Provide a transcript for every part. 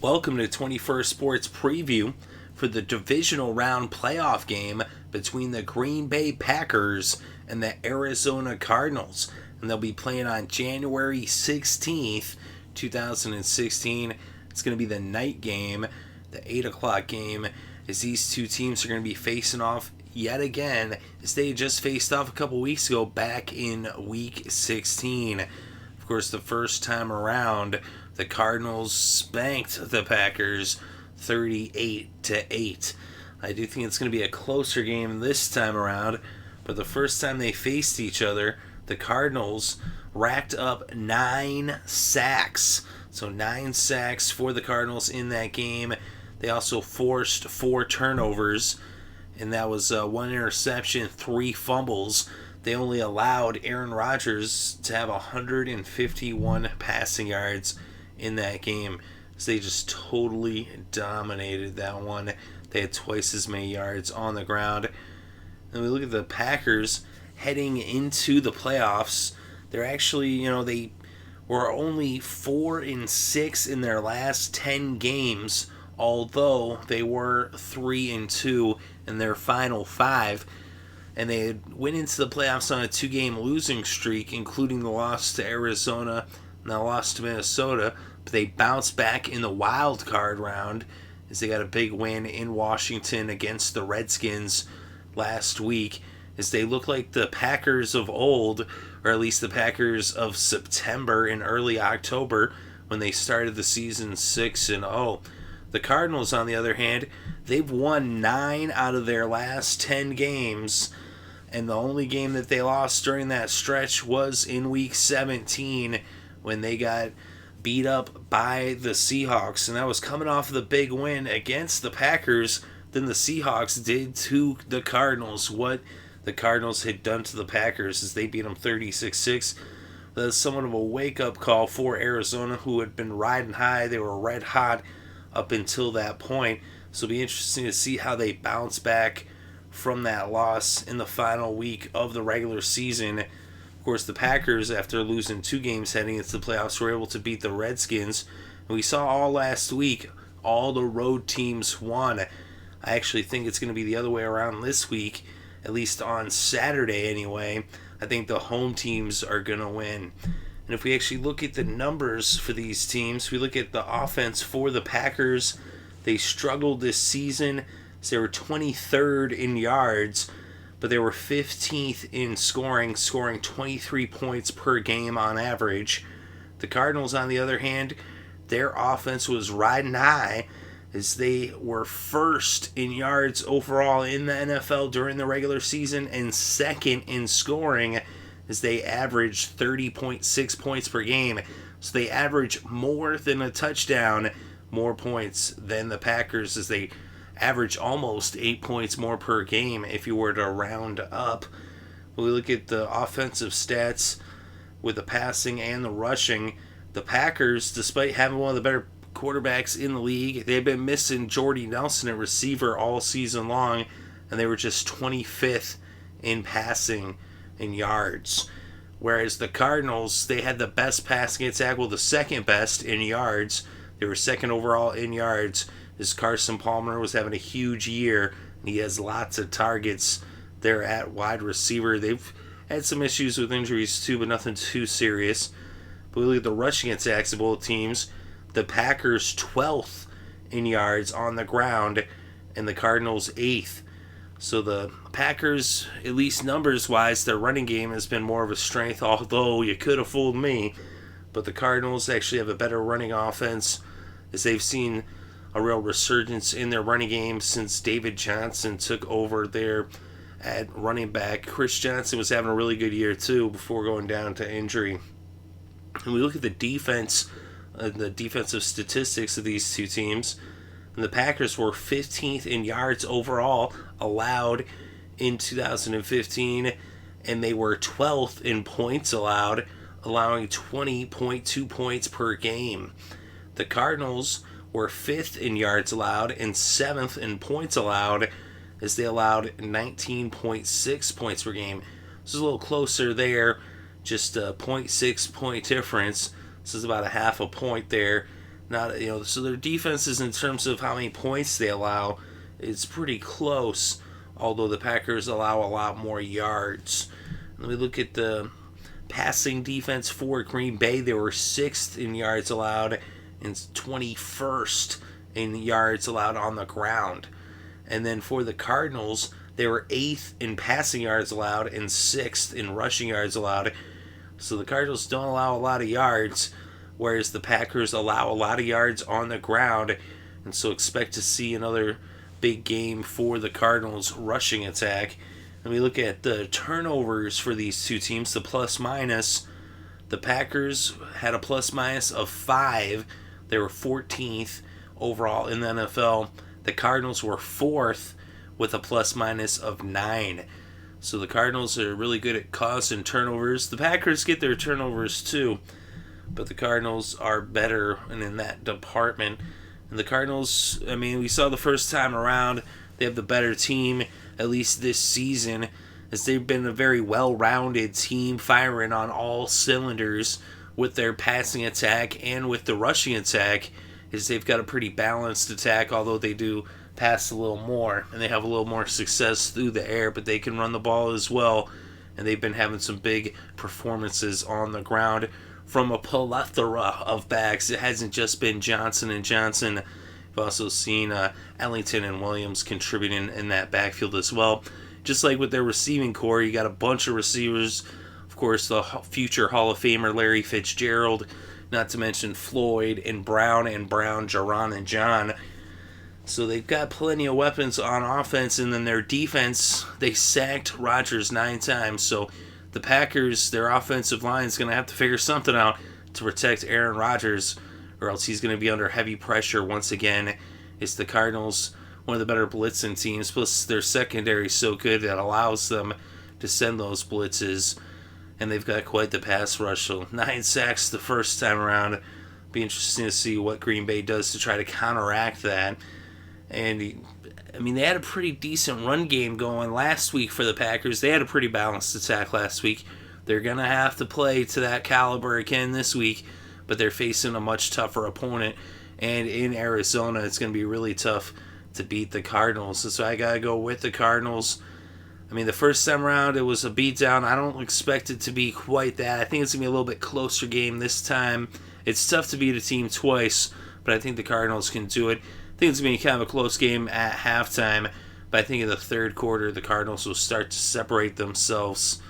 Welcome to 21st Sports Preview for the Divisional Round Playoff game between the Green Bay Packers and the Arizona Cardinals. And they'll be playing on January 16th, 2016. It's going to be the night game, the 8 o'clock game, as these two teams are going to be facing off yet again, as they just faced off a couple weeks ago back in Week 16. Of course, the first time around, the Cardinals spanked the Packers 38-8. I do think it's going to be a closer game this time around, but the first time they faced each other, the Cardinals racked up 9 sacks. So 9 sacks for the Cardinals in that game. They also forced 4 turnovers, and that was 1 interception, 3 fumbles. They only allowed Aaron Rodgers to have 151 passing yards in that game. So they just totally dominated that one. They had twice as many yards on the ground. And we look at the Packers heading into the playoffs. They're actually, they were only 4-6 in their last 10 games, although they were 3-2 in their final 5. And they went into the playoffs on a 2-game losing streak, including the loss to Arizona and the loss to Minnesota. But they bounced back in the wild card round as they got a big win in Washington against the Redskins last week, as they look like the Packers of old, or at least the Packers of September and early October when they started the season 6-0. The Cardinals, on the other hand, they've won 9 out of their last 10 games, and the only game that they lost during that stretch was in Week 17 when they got beat up by the Seahawks, and that was coming off of the big win against the Packers. Then the Seahawks did to the Cardinals what the Cardinals had done to the Packers as they beat them 36-6. That's somewhat of a wake-up call for Arizona, who had been riding high. They were red hot up until that point. So it'll be interesting to see how they bounce back from that loss in the final week of the regular season. Of course, the Packers, after losing 2 games heading into the playoffs, were able to beat the Redskins. And we saw all last week, all the road teams won. I actually think it's going to be the other way around this week, at least on Saturday anyway. I think the home teams are going to win. And if we actually look at the numbers for these teams, we look at the offense for the Packers. They struggled this season. So they were 23rd in yards, but they were 15th in scoring 23 points per game on average. The Cardinals, on the other hand, their offense was riding high, as they were first in yards overall in the NFL during the regular season and second in scoring, as they averaged 30.6 points per game. So they average more than a touchdown, more points than the Packers, as they average almost 8 points more per game if you were to round up. When we look at the offensive stats with the passing and the rushing, the Packers, despite having one of the better quarterbacks in the league, they've been missing Jordy Nelson at receiver all season long, and they were just 25th in passing in yards. Whereas the Cardinals, they had the best passing attack, well, the second best in yards. They were second overall in yards, as Carson Palmer was having a huge year, and he has lots of targets there at wide receiver. They've had some issues with injuries too, but nothing too serious. But we look at the rushing attacks of both teams. The Packers 12th in yards on the ground, and the Cardinals 8th. So the Packers, at least numbers-wise, their running game has been more of a strength, although you could have fooled me. But the Cardinals actually have a better running offense, as they've seen a real resurgence in their running game since David Johnson took over there at running back. Chris Johnson was having a really good year too before going down to injury. And we look at the defense, the defensive statistics of these two teams, and the Packers were 15th in yards overall allowed in 2015, and they were 12th in points allowed, allowing 20.2 points per game. The Cardinals were 5th in yards allowed and 7th in points allowed, as they allowed 19.6 points per game. This is a little closer there, just a 0.6 point difference. This is about a half a point there. Not so their defenses in terms of how many points they allow is pretty close. Although the Packers allow a lot more yards. Let me look at the passing defense for Green Bay. They were 6th in yards allowed and 21st in yards allowed on the ground. And then for the Cardinals, they were 8th in passing yards allowed and 6th in rushing yards allowed. So the Cardinals don't allow a lot of yards, whereas the Packers allow a lot of yards on the ground. And so expect to see another big game for the Cardinals rushing attack. And we look at the turnovers for these two teams, the plus minus. The Packers had a plus minus of 5. They were 14th overall in the NFL. The Cardinals were 4th with a plus minus of 9. So the Cardinals are really good at causing turnovers. The Packers get their turnovers too, but the Cardinals are better in that department. And the Cardinals, we saw the first time around, they have the better team, at least this season, as they've been a very well-rounded team, firing on all cylinders with their passing attack and with the rushing attack, as they've got a pretty balanced attack, although they do pass a little more, and they have a little more success through the air, but they can run the ball as well, and they've been having some big performances on the ground from a plethora of backs. It hasn't just been Johnson and Johnson. We've also seen Ellington and Williams contributing in that backfield as well. Just like with their receiving core, you got a bunch of receivers. Of course, the future Hall of Famer Larry Fitzgerald, not to mention Floyd and Brown, Jaron and John. So they've got plenty of weapons on offense, and then their defense, they sacked Rodgers 9 times. So the Packers, their offensive line is going to have to figure something out to protect Aaron Rodgers, or else he's going to be under heavy pressure once again. It's the Cardinals, one of the better blitzing teams, plus their secondary is so good that allows them to send those blitzes, and they've got quite the pass rush. So 9 sacks the first time around. Be interesting to see what Green Bay does to try to counteract that. And they had a pretty decent run game going last week for the Packers. They had a pretty balanced attack last week. They're going to have to play to that caliber again this week, but they're facing a much tougher opponent. And in Arizona, it's going to be really tough to beat the Cardinals. So I got to go with the Cardinals. The first time around, it was a beatdown. I don't expect it to be quite that. I think it's going to be a little bit closer game this time. It's tough to beat a team twice, but I think the Cardinals can do it. I think it's going to be kind of a close game at halftime, but I think in the third quarter, the Cardinals will start to separate themselves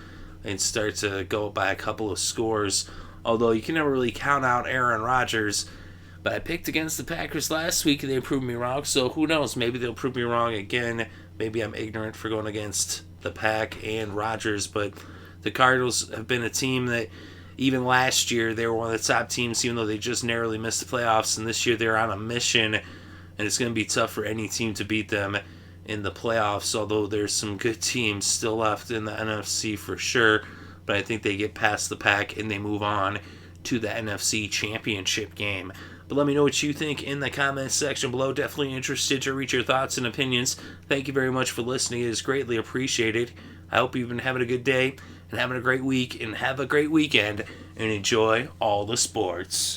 and start to go by a couple of scores. Although you can never really count out Aaron Rodgers, but I picked against the Packers last week and they proved me wrong, so who knows? Maybe they'll prove me wrong again. Maybe I'm ignorant for going against the Pack and Rodgers, but the Cardinals have been a team that even last year they were one of the top teams, even though they just narrowly missed the playoffs, and this year they're on a mission. And it's going to be tough for any team to beat them in the playoffs, although there's some good teams still left in the NFC for sure. But I think they get past the Pack and they move on to the NFC Championship game. But let me know what you think in the comments section below. Definitely interested to read your thoughts and opinions. Thank you very much for listening. It is greatly appreciated. I hope you've been having a good day and having a great week and have a great weekend and enjoy all the sports.